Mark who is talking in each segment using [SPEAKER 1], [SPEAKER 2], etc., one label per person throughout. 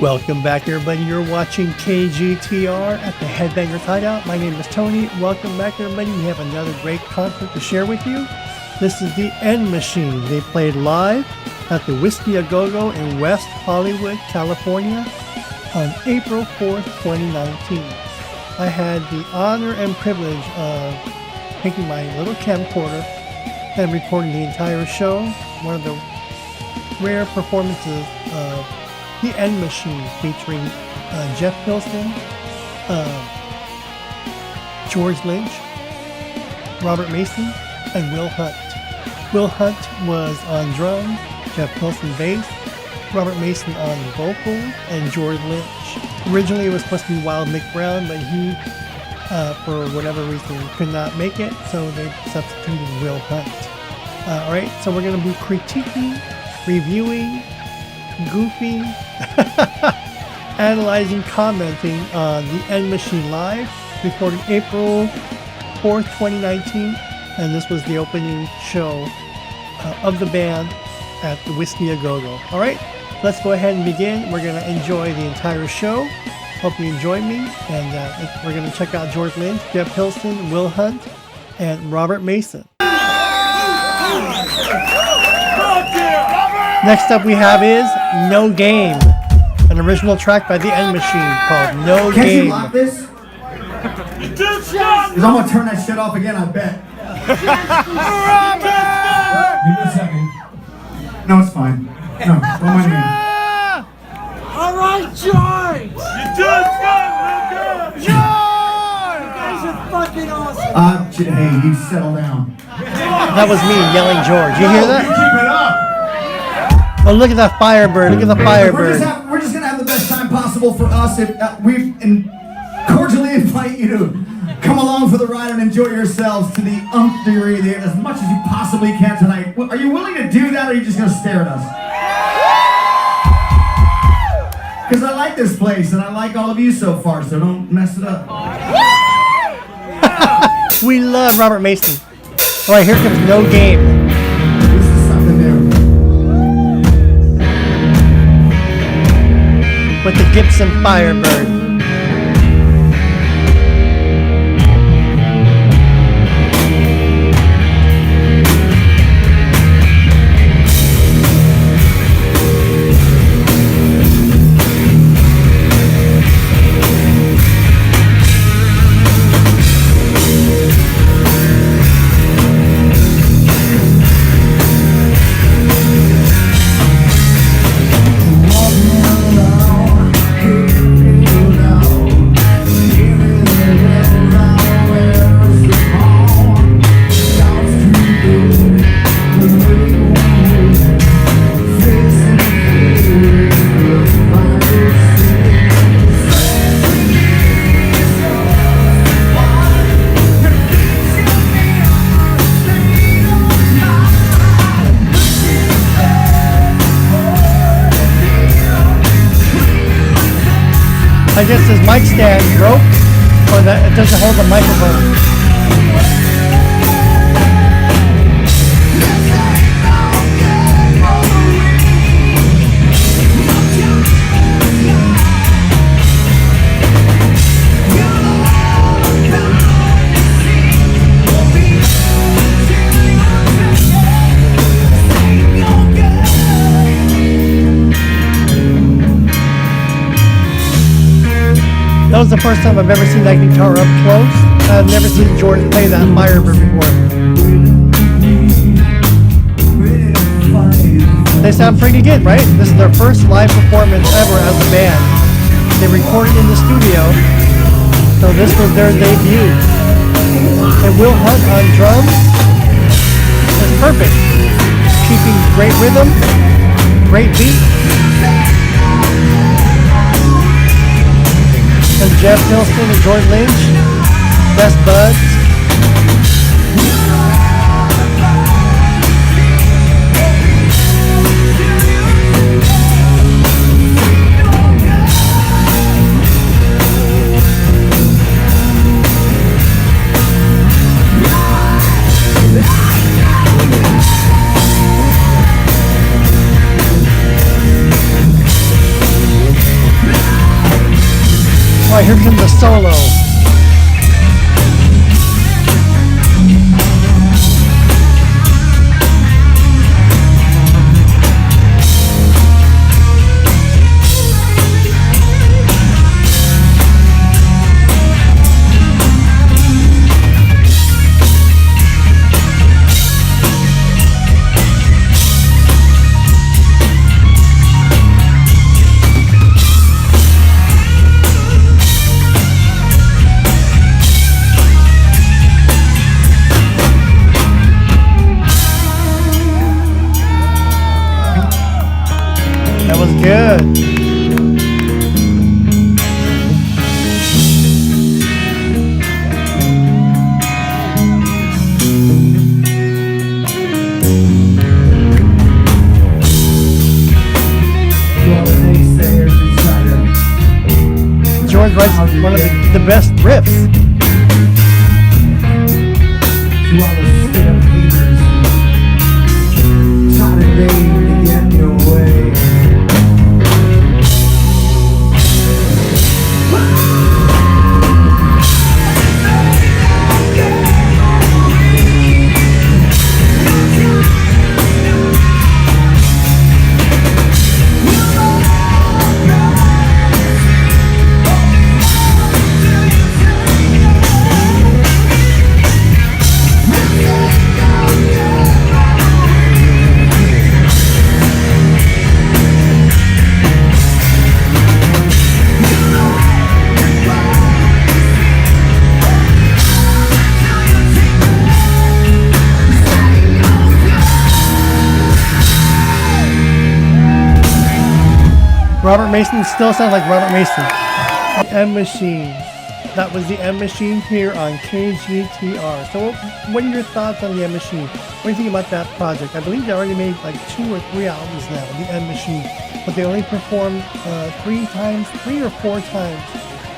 [SPEAKER 1] Welcome back, everybody. You're watching KGTR at the Headbangers Hideout. My name is Tony. Welcome back, everybody. We have another great concert to share with you. This is the End Machine. They played live at the Whiskey A Go-Go in West Hollywood, California on April 4th, 2019. I had the honor and privilege of taking my little camcorder and recording the entire show. One of the rare performances of the End Machine, featuring Jeff Pilson, George Lynch, Robert Mason, and Will Hunt. Will Hunt was on drums, Jeff Pilson bass, Robert Mason on vocals, and George Lynch. Originally it was supposed to be Wild Mick Brown, but he, for whatever reason, could not make it, so they substituted Will Hunt. Alright, so we're going to be critiquing, reviewing, goofy, analyzing, commenting on the End Machine live, recorded April 4th, 2019, and this was the opening show of the band at the Whiskey A Go-Go. Alright, let's go ahead and begin. We're going to enjoy the entire show. Hope you enjoy me, and we're going to check out George Lynch, Jeff Pilson, Will Hunt, and Robert Mason. Next up we have is No Game, an original track by the End Machine called No Game.
[SPEAKER 2] Can't you lock this? Because I'm going to turn that shit off again, I bet. Give me a second. No, it's fine. No, don't mind me.
[SPEAKER 3] Alright, George! You just got George! You guys are fucking awesome!
[SPEAKER 2] Hey, you settle down.
[SPEAKER 1] That was me yelling George. You hear that?
[SPEAKER 2] You keep it up.
[SPEAKER 1] Oh, look at that Firebird. Look at the Firebird.
[SPEAKER 2] We're just going to have the best time possible for us. We cordially invite you to come along for the ride and enjoy yourselves to the nth degree as much as you possibly can tonight. Are you willing to do that, or are you just going to stare at us? Because I like this place, and I like all of you so far, so don't mess it up.
[SPEAKER 1] We love Robert Mason. All right, here comes No Game.
[SPEAKER 2] This is something new.
[SPEAKER 1] With the Gibson Firebird. I guess his mic stand broke, or that it doesn't hold the microphone. That was the first time I've ever seen that guitar up close. I've never seen George play that Firebird before. They sound pretty good, right? This is their first live performance ever as a band. They recorded in the studio, so this was their debut. And Will Hunt on drums is perfect. Keeping great rhythm, great beat. And Jeff Pilson and George Lynch, best buds. right, here comes the solo. That was good. George writes one of the best riffs.
[SPEAKER 3] To all the stay-up haters, try to name to get in your way.
[SPEAKER 1] Robert Mason still sounds like Robert Mason. M Machine. That was the M Machine here on KGTR. So what are your thoughts on the M Machine? What do you think about that project? I believe they already made like 2 or 3 albums now, the M Machine. But they only performed 3 or 4 times.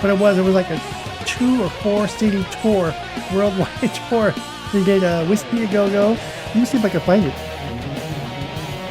[SPEAKER 1] But it was like a 2 or 4 CD tour, worldwide tour. They did Whiskey A Go Go. Let me see if I can find it.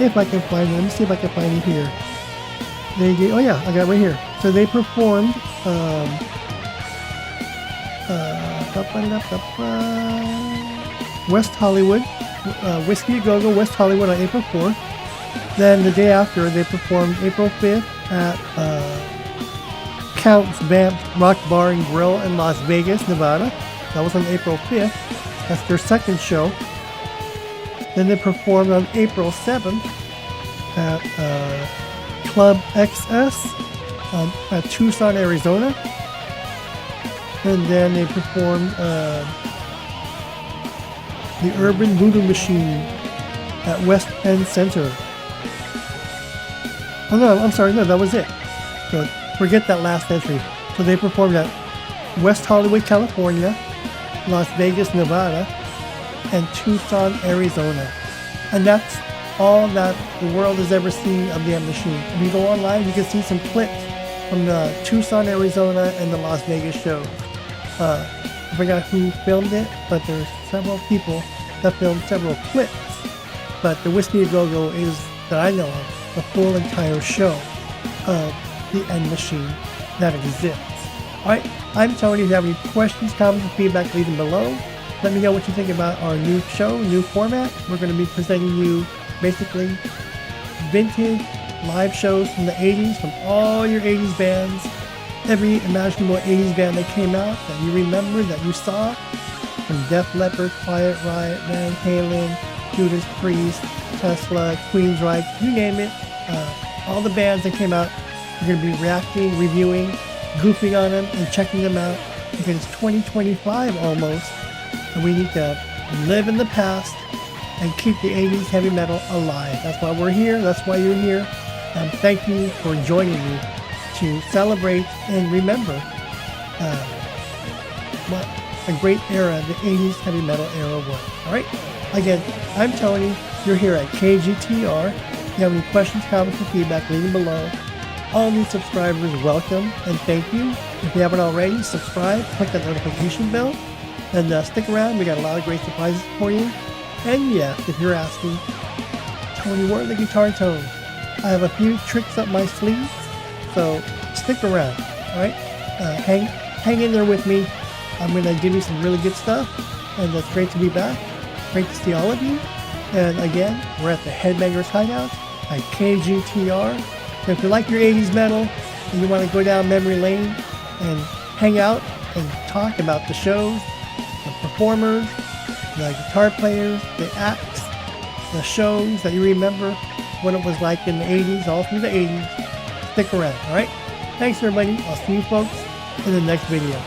[SPEAKER 1] If I can find it. Let me see if I can find it here. They did, oh yeah, I got it right here. So they performed West Hollywood, Whiskey A Go Go West Hollywood on April 4th. Then the day after, they performed April 5th at Count's Vamp Rock Bar and Grill in Las Vegas, Nevada. That was on April 5th. That's their second show. Then they performed on April 7th at Club XS at Tucson, Arizona. And then they performed the Urban Voodoo Machine at West End Center. Oh no, I'm sorry, no, that was it. So forget that last entry. So they performed at West Hollywood, California, Las Vegas, Nevada, and Tucson, Arizona. And that's all that the world has ever seen of the M Machine. If you go online, you can see some clips from the Tucson, Arizona, and the Las Vegas show. I forgot who filmed it, but there's several people that filmed several clips. But the Whiskey A Go Go is, that I know of, the full entire show of the M Machine that exists. Alright, I'm Tony. If you have any questions, comments, and feedback, leave them below. Let me know what you think about our new show, new format. We're going to be presenting you basically vintage live shows from the 80s, from all your 80s bands, every imaginable 80s band that came out that you remember, that you saw, from Def Leppard, Quiet Riot, Van Halen, Judas Priest, Tesla, Queensryche, you name it. All the bands that came out, we're going to be reacting, reviewing, goofing on them, and checking them out, because it's 2025 almost, and we need to live in the past and keep the 80s heavy metal alive. That's why we're here. That's why you're here. And thank you for joining me to celebrate and remember what a great era the 80s heavy metal era was. All right? Again, I'm Tony. You're here at KGTR. If you have any questions, comments, or feedback, leave them below. All new subscribers, welcome and thank you. If you haven't already, subscribe, click that notification bell, and stick around. We got a lot of great surprises for you. And yes, if you're asking, Tony, where are the guitar tones? I have a few tricks up my sleeves, so stick around, alright? hang in there with me. I'm going to give you some really good stuff, and it's great to be back. Great to see all of you. And again, we're at the Headbangers Hideout at KGTR. So if you like your 80s metal and you want to go down memory lane and hang out and talk about the shows, the performers, the guitar players, the acts, the shows that you remember what it was like in the 80s, all through the 80s, stick around, all right? Thanks, everybody. I'll see you folks in the next video.